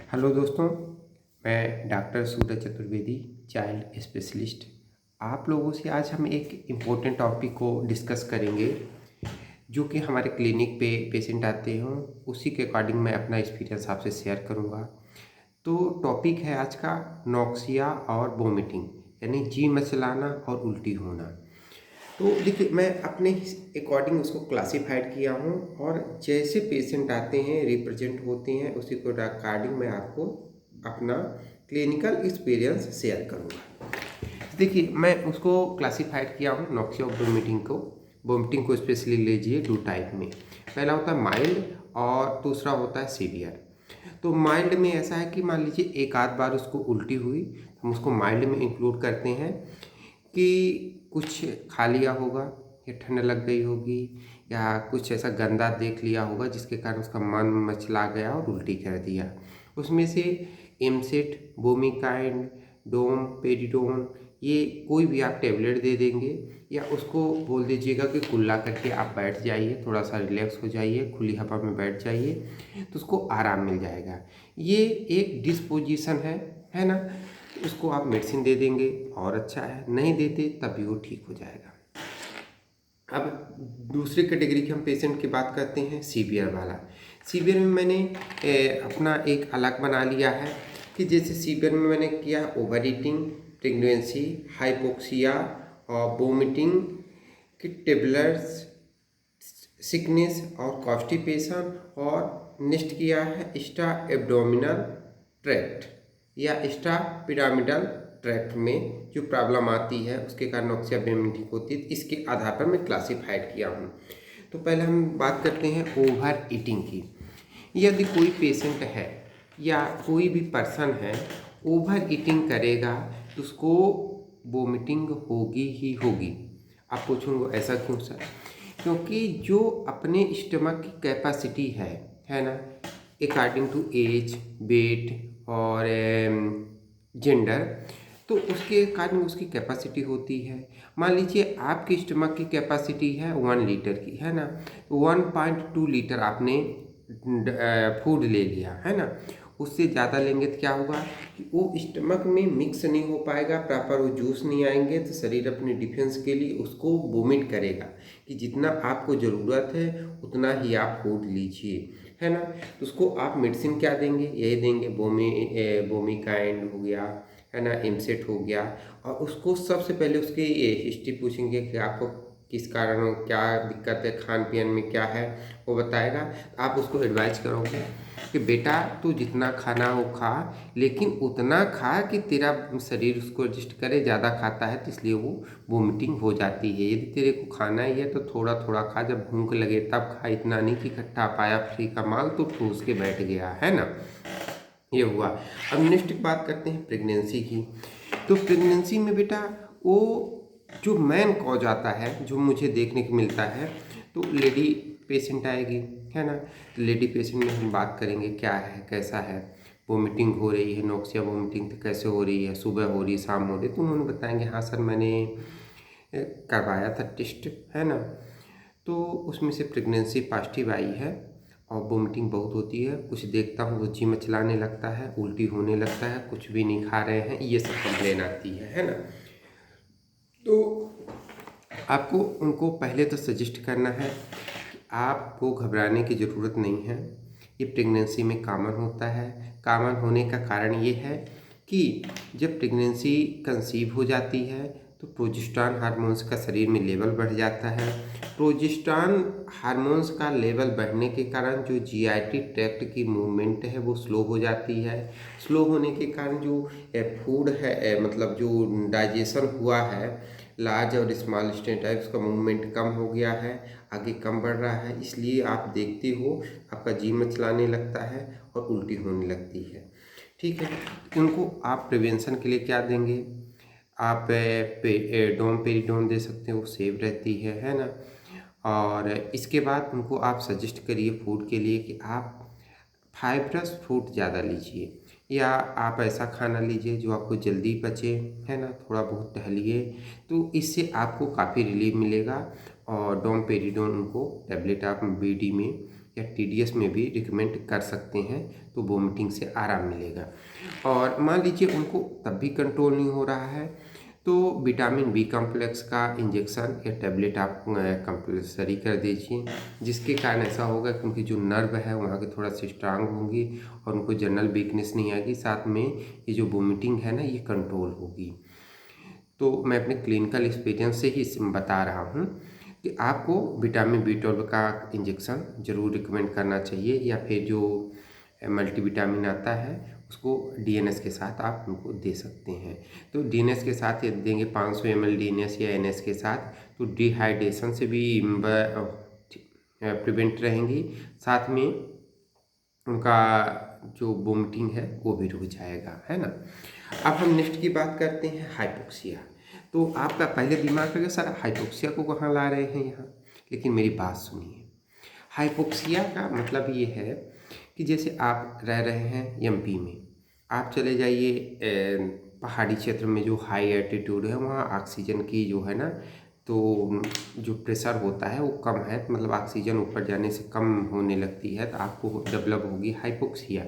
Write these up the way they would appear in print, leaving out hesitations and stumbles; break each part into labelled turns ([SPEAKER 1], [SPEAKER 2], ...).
[SPEAKER 1] Hello दोस्तों, मैं doctor सूरज Chaturvedi, child specialist. आप लोगों से आज हम एक इम्पोर्टेंट टॉपिक को डिस्कस करेंगे जो कि हमारे क्लिनिक पे पेशेंट आते हों, उसी के अकॉर्डिंग मैं अपना एक्सपीरियंस आपसे शेयर करूँगा। तो टॉपिक है आज का नोक्सिया और वोमिटिंग, यानी जी मचलाना और उल्टी होना। तो देखिए, मैं अपने अकॉर्डिंग उसको क्लासिफाइड किया हूँ और जैसे पेशेंट आते हैं, रिप्रेजेंट होते हैं, उसी को अकॉर्डिंग मैं आपको अपना क्लिनिकल एक्सपीरियंस शेयर करूँगा। देखिए, मैं उसको क्लासिफाइड किया हूँ नोक्सिया और वोमिटिंग को स्पेशली लीजिए दो टाइप में। पहला होता है माइल्ड और दूसरा होता है सीवियर। तो माइल्ड में ऐसा है कि मान लीजिए एक आध बार उसको उल्टी हुई, हम उसको माइल्ड में इंक्लूड करते हैं कि कुछ खा लिया होगा या ठंड लग गई होगी या कुछ ऐसा गंदा देख लिया होगा जिसके कारण उसका मन मचला गया और उल्टी कर दिया। उसमें से एमसेट, बोमिकाइंड, डोम, पेरिडोन, ये कोई भी आप टेबलेट दे देंगे या उसको बोल दीजिएगा कि कुल्ला करके आप बैठ जाइए, थोड़ा सा रिलैक्स हो जाइए, खुली हवा में बैठ जाइए, तो उसको आराम मिल जाएगा। ये एक डिस्पोजिशन है ना। उसको आप मेडिसिन दे देंगे और अच्छा है, नहीं देते तब भी वो ठीक हो जाएगा। अब दूसरी कैटेगरी के हम पेशेंट की बात करते हैं, सीवियर वाला। सीवियर में मैंने अपना एक अलग बना लिया है कि जैसे सीवियर में मैंने किया ओवर ईटिंग, प्रेगनेंसी, हाइपोक्सिया और वोमिटिंग की टेबलेट्स, सिकनेस और कॉन्स्टिपेशन, और नेक्स्ट किया है एक्स्ट्रा एब्डोमिनल ट्रैक्ट या एक्स्ट्रा पिरामिडल ट्रैक्ट में जो प्रॉब्लम आती है उसके कारण नोक्सिया वोमिटिंग होती है। इसके आधार पर मैं क्लासिफाइड किया हूँ। तो पहले हम बात करते हैं ओवर ईटिंग की। यदि कोई पेशेंट है या कोई भी पर्सन है ओवर ईटिंग करेगा तो उसको वोमिटिंग होगी ही होगी। आप पूछूंगा ऐसा क्यों सर? क्योंकि जो अपने स्टमक की कैपेसिटी है ना, अकॉर्डिंग टू एज, वेट और जेंडर, तो उसके कारण उसकी कैपेसिटी होती है। मान लीजिए आपकी स्टमक की कैपेसिटी है 1 लीटर की, है ना, 1.2 लीटर आपने फूड ले लिया, है ना। उससे ज़्यादा लेंगे तो क्या होगा कि वो स्टमक में मिक्स नहीं हो पाएगा, प्रॉपर वो जूस नहीं आएंगे, तो शरीर अपने डिफेंस के लिए उसको वोमिट करेगा कि जितना आपको ज़रूरत है उतना ही आप फूड लीजिए, है ना। तो उसको आप मेडिसिन क्या देंगे? यही देंगे, बोमिकाइंड हो गया, है ना, एमसेट हो गया। और उसको सबसे पहले उसकी हिस्ट्री पूछेंगे कि आपको किस कारण क्या दिक्कत है, खान पीन में क्या है, वो बताएगा। आप उसको एडवाइज करोगे कि बेटा तू जितना खाना हो खा, लेकिन उतना खा कि तेरा शरीर उसको एडजस्ट करे। ज़्यादा खाता है तो इसलिए वो वोमिटिंग हो जाती है। यदि तेरे को खाना ही है तो थोड़ा थोड़ा खा, जब भूख लगे तब खा, इतना नहीं कि इकट्ठा पाया फ्री का माल तो ठूस के बैठ गया, है ना। ये हुआ। अब नेक्स्ट बात करते हैं प्रेगनेंसी की। तो प्रेगनेंसी में बेटा वो जो मेन कॉज आता है, जो मुझे देखने को मिलता है, तो लेडी पेशेंट आएगी, है ना। तो लेडी पेशेंट में हम बात करेंगे क्या है, कैसा है, वोमिटिंग हो रही है, नोक्सिया वोमिटिंग तो कैसे हो रही है, सुबह हो रही है, शाम हो रही है, तो उन्होंने बताएंगे हाँ सर मैंने करवाया था टेस्ट, है ना, तो उसमें से प्रेगनेंसी पॉजिटिव आई है और वोमिटिंग बहुत होती है। कुछ देखता हूँ वो जी मचलाने लगता है, उल्टी होने लगता है, कुछ भी नहीं खा रहे हैं, ये सब कंप्लेन आती है ना। तो आपको उनको पहले तो सजेस्ट करना है कि आपको घबराने की ज़रूरत नहीं है। ये प्रेगनेंसी में कॉमन होता है। कॉमन होने का कारण ये है कि जब प्रेगनेंसी कंसीव हो जाती है तो प्रोजेस्टेरॉन हार्मोन्स का शरीर में लेवल बढ़ जाता है। प्रोजेस्टेरॉन हार्मोन्स का लेवल बढ़ने के कारण जो जीआईटी ट्रैक्ट की मूवमेंट है वो स्लो हो जाती है। स्लो होने के कारण जो फूड है, मतलब जो डाइजेशन हुआ है, लार्ज और स्मॉल इंटेस्टाइन है, उसका मूवमेंट कम हो गया है, आगे कम बढ़ रहा है। इसलिए आप देखते हो आपका जी मचलाने लगता है और उल्टी होने लगती है। ठीक है, उनको आप प्रिवेंशन के लिए क्या देंगे? आप डोम पेरिडोन दे सकते हो, वो सेफ रहती है ना। और इसके बाद उनको आप सजेस्ट करिए फूड के लिए कि आप फाइब्रस फ्रूट ज़्यादा लीजिए, या आप ऐसा खाना लीजिए जो आपको जल्दी पचे, है ना, थोड़ा बहुत टहलिए, तो इससे आपको काफ़ी रिलीफ मिलेगा। और डोमपेरिडोन उनको टैबलेट आप बीडी में या TDS में भी रिकमेंड कर सकते हैं, तो वोमिटिंग से आराम मिलेगा। और मान लीजिए उनको तब भी कंट्रोल नहीं हो रहा है, तो विटामिन बी कॉम्प्लेक्स का इंजेक्शन या टैबलेट आप कंपल्सरी कर दीजिए, जिसके कारण ऐसा होगा कि उनकी जो नर्व है वहाँ के थोड़ा सी स्ट्रांग होंगी और उनको जनरल वीकनेस नहीं आएगी, साथ में ये जो वोमिटिंग है ना ये कंट्रोल होगी। तो मैं अपने क्लिनिकल एक्सपीरियंस से ही बता रहा हूँ कि आपको विटामिन B12 का इंजेक्शन ज़रूर रिकमेंड करना चाहिए, या फिर जो मल्टीविटामिन आता है उसको DNS के साथ आप उनको दे सकते हैं। तो DNS के साथ ये देंगे 500 ml DNS या NS के साथ, तो डिहाइड्रेशन से भी प्रिवेंट रहेंगी, साथ में उनका जो वोमिटिंग है वो भी रुक जाएगा, है ना। अब हम नेक्स्ट की बात करते हैं हाइपोक्सिया। तो आपका पहले दिमाग में सर हाइपोक्सिया को कहाँ ला रहे हैं यहाँ, लेकिन मेरी बात सुनिए। हाइपोक्सिया का मतलब ये है कि जैसे आप रह रहे हैं MP में, आप चले जाइए पहाड़ी क्षेत्र में जो हाई एल्टीट्यूड है, वहाँ ऑक्सीजन की जो है ना, तो जो प्रेशर होता है वो कम है, मतलब ऑक्सीजन ऊपर जाने से कम होने लगती है, तो आपको डेवलप होगी हाइपोक्सिया।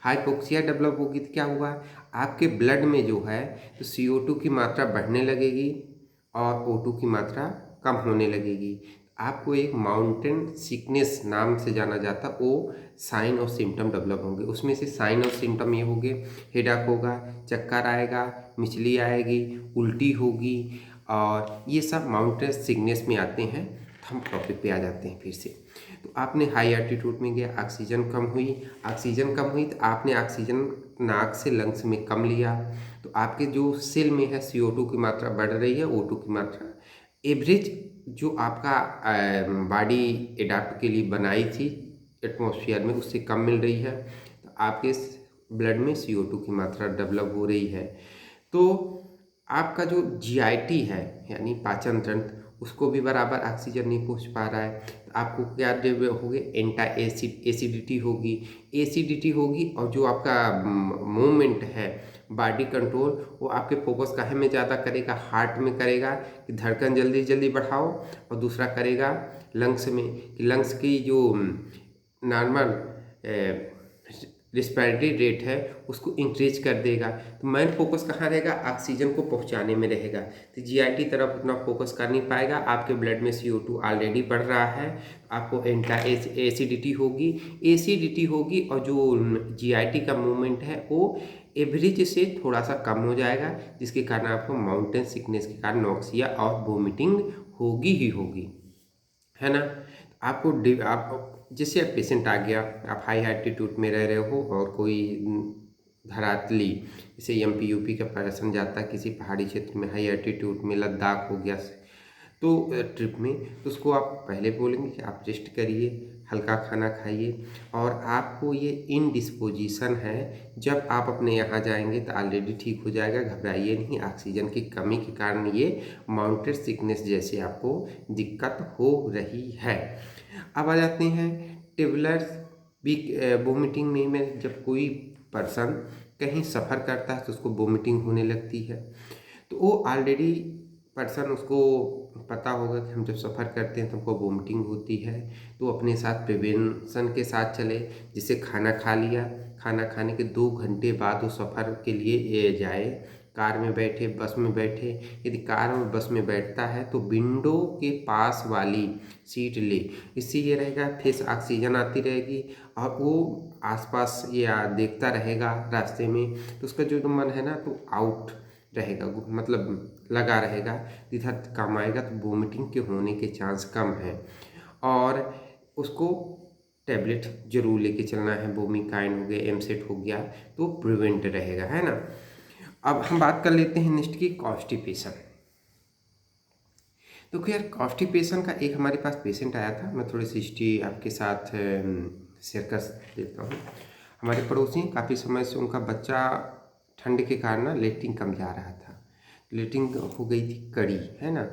[SPEAKER 1] हाइपोक्सिया डेवलप होगी तो क्या हुआ, आपके ब्लड में जो है तो CO2 की मात्रा बढ़ने लगेगी और O2 की मात्रा कम होने लगेगी। आपको एक माउंटेन सिकनेस नाम से जाना जाता, वो साइन और सिम्टम डेवलप होंगे। उसमें से साइन और सिम्टम ये होंगे, हेडेक होगा, चक्कर आएगा, मिचली आएगी, उल्टी होगी, और ये सब माउंटेन सिकनेस में आते हैं। हम टॉपिक पे आ जाते हैं फिर से। तो आपने हाई एल्टीट्यूड में गया, ऑक्सीजन कम हुई तो आपने ऑक्सीजन नाक से लंग्स में कम लिया, तो आपके जो सेल में है CO2 की मात्रा बढ़ रही है, O2 की मात्रा एवरेज जो आपका बॉडी एडाप्ट के लिए बनाई थी एटमॉस्फेयर में उससे कम मिल रही है, तो आपके ब्लड में CO2 की मात्रा डेवलप हो रही है। तो आपका जो GIT है यानी पाचन तंत्र, उसको भी बराबर ऑक्सीजन नहीं पहुंच पा रहा है, तो आपको क्या डेवलप होगी, एसिडिटी होगी। और जो आपका मूवमेंट है, बॉडी कंट्रोल, वो आपके फोकस काहे में ज़्यादा करेगा, हार्ट में करेगा कि धड़कन जल्दी जल्दी बढ़ाओ, और दूसरा करेगा लंग्स में कि लंग्स की जो नॉर्मल रिस्पिरेटरी रेट है उसको इंक्रीज कर देगा। तो मेन फोकस कहाँ रहेगा, ऑक्सीजन को पहुँचाने में रहेगा। तो GIT तरफ उतना फोकस कर नहीं पाएगा, आपके ब्लड में CO2 ऑलरेडी बढ़ रहा है, आपको एसिडिटी होगी और जो GIT का मूवमेंट है वो एवरेज से थोड़ा सा कम हो जाएगा, जिसके कारण आपको माउंटेन सिकनेस के कारण नॉक्सिया और वोमिटिंग होगी ही होगी, है ना। आप जैसे पेशेंट आ गया, आप हाई एल्टीट्यूड में रह रहे हो और कोई धरातली जैसे MP UP का पर्सन जाता है किसी पहाड़ी क्षेत्र में हाई एल्टीट्यूड में, लद्दाख हो गया तो ट्रिप में, तो उसको आप पहले बोलेंगे कि आप रेस्ट करिए, हल्का खाना खाइए, और आपको ये इनडिस्पोजिशन है, जब आप अपने यहाँ जाएंगे तो ऑलरेडी ठीक हो जाएगा, घबराइए नहीं। ऑक्सीजन की कमी के कारण ये माउंटेन सिकनेस जैसे आपको दिक्कत हो रही है। अब आ जाते हैं ट्रेवलर्स वोमिटिंग में जब कोई पर्सन कहीं सफ़र करता है तो उसको वोमिटिंग होने लगती है, तो वो ऑलरेडी पर्सन उसको पता होगा कि हम जब सफ़र करते हैं तो हमको वोमिटिंग होती है, तो अपने साथ प्रिवेंशन के साथ चले। जैसे खाना खा लिया, खाना खाने के 2 घंटे बाद वो सफ़र के लिए जाए, कार में बैठे, बस में बैठे। यदि कार और बस में बैठता है तो विंडो के पास वाली सीट ले, इससे ये रहेगा फेस ऑक्सीजन आती रहेगी और वो आसपास या देखता रहेगा रास्ते में, तो उसका जो मन है ना तो आउट रहेगा, मतलब लगा रहेगा, इधर काम आएगा, तो वोमिटिंग के होने के चांस कम है। और उसको टैबलेट जरूर लेके चलना है, वोमिकाइन हो गया, एमसेट हो गया, तो प्रिवेंट रहेगा, है ना। अब हम बात कर लेते हैं नेक्स्ट की कॉन्स्टिपेशन। तो खैर कॉन्स्टिपेशन का एक हमारे पास पेशेंट आया था, मैं थोड़ी सी हिस्ट्री आपके साथ शेयर कर देता हूँ। हमारे पड़ोसी काफ़ी समय से उनका बच्चा ठंड के कारण ना लेटरिन कम जा रहा था, लेटरिन हो गई थी कड़ी, है ना।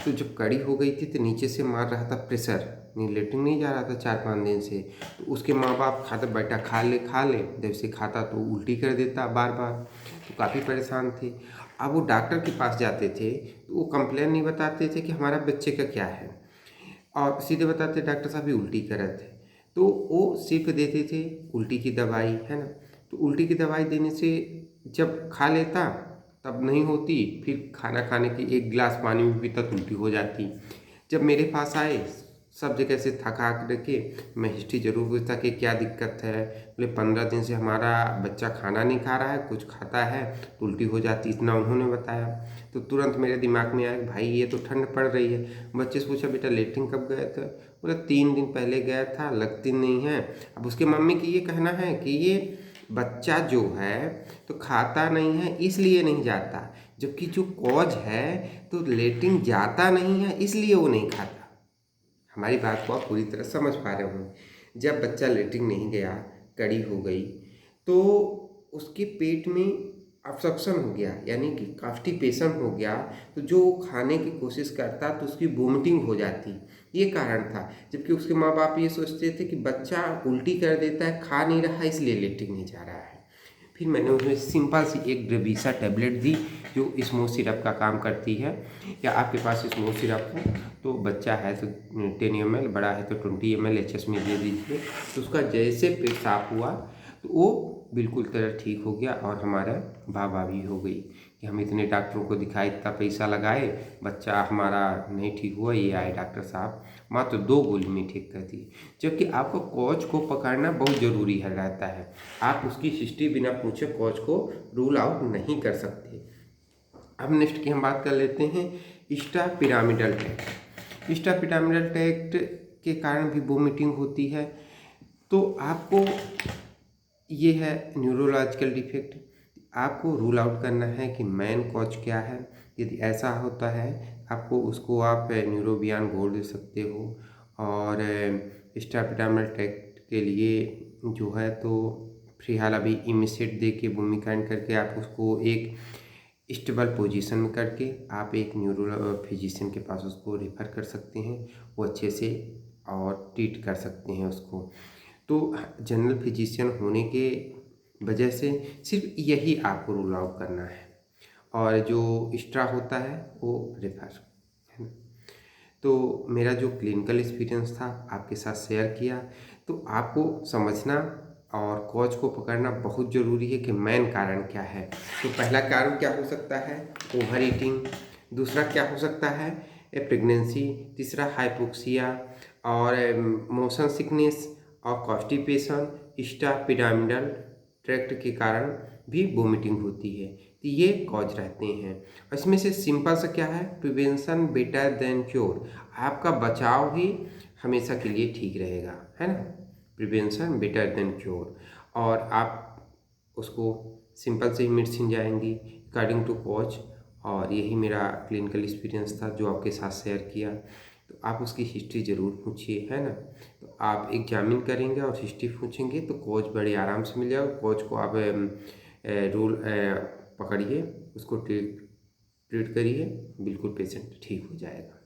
[SPEAKER 1] तो जब कड़ी हो गई थी तो नीचे से मार रहा था प्रेशर, नहीं लेटरिन नहीं जा रहा था 4-5 दिन से। तो उसके माँ बाप खाता बेटा खा ले, जब से खाता तो उल्टी कर देता बार बार, तो काफ़ी परेशान थे। अब वो डॉक्टर के पास जाते थे तो वो कंप्लेन नहीं बताते थे कि हमारा बच्चे का क्या है, और सीधे बताते डॉक्टर साहब भी उल्टी कर रहे थे। तो वो सिर्फ देते थे उल्टी की दवाई, है ना। तो उल्टी की दवाई देने से जब खा लेता तब नहीं होती, फिर खाना खाने के 1 गिलास पानी भी पीता तो उल्टी हो जाती। जब मेरे पास आए, सब जगह से थका के मैं हिस्ट्री ज़रूर पूछता कि क्या दिक्कत है। बोले 15 दिन से हमारा बच्चा खाना नहीं खा रहा है, कुछ खाता है तो उल्टी हो जाती, इतना उन्होंने बताया। तो तुरंत मेरे दिमाग में आया कि भाई ये तो ठंड पड़ रही है। बच्चे से पूछा बेटा लेटरिन कब गए थे, बोला 3 दिन पहले गया था, लगती नहीं है। अब उसके मम्मी की ये कहना है कि ये बच्चा जो है तो खाता नहीं है इसलिए नहीं जाता, जबकि जो कॉज है तो लेटरिन जाता नहीं है इसलिए वो नहीं खाता। हमारी बात को आप पूरी तरह समझ पा रहे होंगे। जब बच्चा लेटरिन नहीं गया, कड़ी हो गई, तो उसके पेट में ऑब्स्ट्रक्शन हो गया, यानी कि कॉन्स्टिपेशन हो गया। तो जो खाने की कोशिश करता तो उसकी वोमिटिंग हो जाती, ये कारण था। जबकि उसके माँ बाप ये सोचते थे कि बच्चा उल्टी कर देता है, खा नहीं रहा है इसलिए लेटरिन नहीं जा रहा है। फिर मैंने उसमें सिंपल सी एक ड्रेविसा टैबलेट दी जो स्मूथ सिरप का काम करती है। या आपके पास स्मूथ सिरप हो तो बच्चा है तो 10 ml, बड़ा है तो 20 ml एच में दे दीजिए। तो उसका जैसे पेट साफ हुआ तो वो बिल्कुल तरह ठीक हो गया और हमारा वाह भी हो गई कि हम इतने डॉक्टरों को दिखाए, इतना पैसा लगाए, बच्चा हमारा नहीं ठीक हुआ, ये आए डॉक्टर साहब मात्र 2 गोली में ठीक कर दी। जबकि आपको कोच को पकड़ना बहुत ज़रूरी है रहता है। आप उसकी हिस्ट्री बिना पूछे कोच को रूल आउट नहीं कर सकते। अब नेक्स्ट की हम बात कर लेते हैं इंस्ट्रा पिरामिडल ट्रैक्ट। इंस्ट्रा पिरामिडल ट्रैक्ट के कारण भी वोमिटिंग होती है। तो आपको ये है न्यूरोलॉजिकल डिफेक्ट। आपको रूल आउट करना है कि मेन कॉज क्या है। यदि ऐसा होता है आपको उसको आप न्यूरोबियान घोल दे सकते हो। और स्टापिटामल ट्रैक्ट के लिए जो है तो फिलहाल अभी इमिसेट दे के वोमिकाइन करके आप उसको एक स्टेबल पोजीशन में करके आप एक न्यूरो फिजिशियन के पास उसको रेफ़र कर सकते हैं। वो अच्छे से और ट्रीट कर सकते हैं उसको। तो जनरल फिजिशियन होने के वजह से सिर्फ यही आपको रूल आउट करना है, और जो एक्स्ट्रा होता है वो रेफर है ना। तो मेरा जो क्लिनिकल एक्सपीरियंस था आपके साथ शेयर किया। तो आपको समझना और कॉज को पकड़ना बहुत ज़रूरी है कि मेन कारण क्या है। तो पहला कारण क्या हो सकता है, ओवर ईटिंग। दूसरा क्या हो सकता है, प्रेगनेंसी। तीसरा हाइपोक्सिया और मोशन सिकनेस और कॉन्स्टिपेशन। स्टापिरामिडल ट्रैक्ट के कारण भी वोमिटिंग होती है। तो ये कॉज रहते हैं। इसमें से सिंपल सा क्या है, प्रिवेंशन बेटर देन क्योर। आपका बचाव ही हमेशा के लिए ठीक रहेगा, है ना। Prevention better than cure. और आप उसको सिंपल से ही मेडिसिन जाएंगी अकॉर्डिंग टू कॉज। और यही मेरा क्लिनिकल एक्सपीरियंस था जो आपके साथ शेयर किया। तो आप उसकी हिस्ट्री ज़रूर पूछिए, है ना। तो आप एग्जामिन करेंगे और हिस्ट्री पूछेंगे तो कोच बड़े आराम से मिल जाएगा। कोच को आप रूल पकड़िए, उसको ट्रीट करिए, बिल्कुल पेशेंट ठीक हो जाएगा।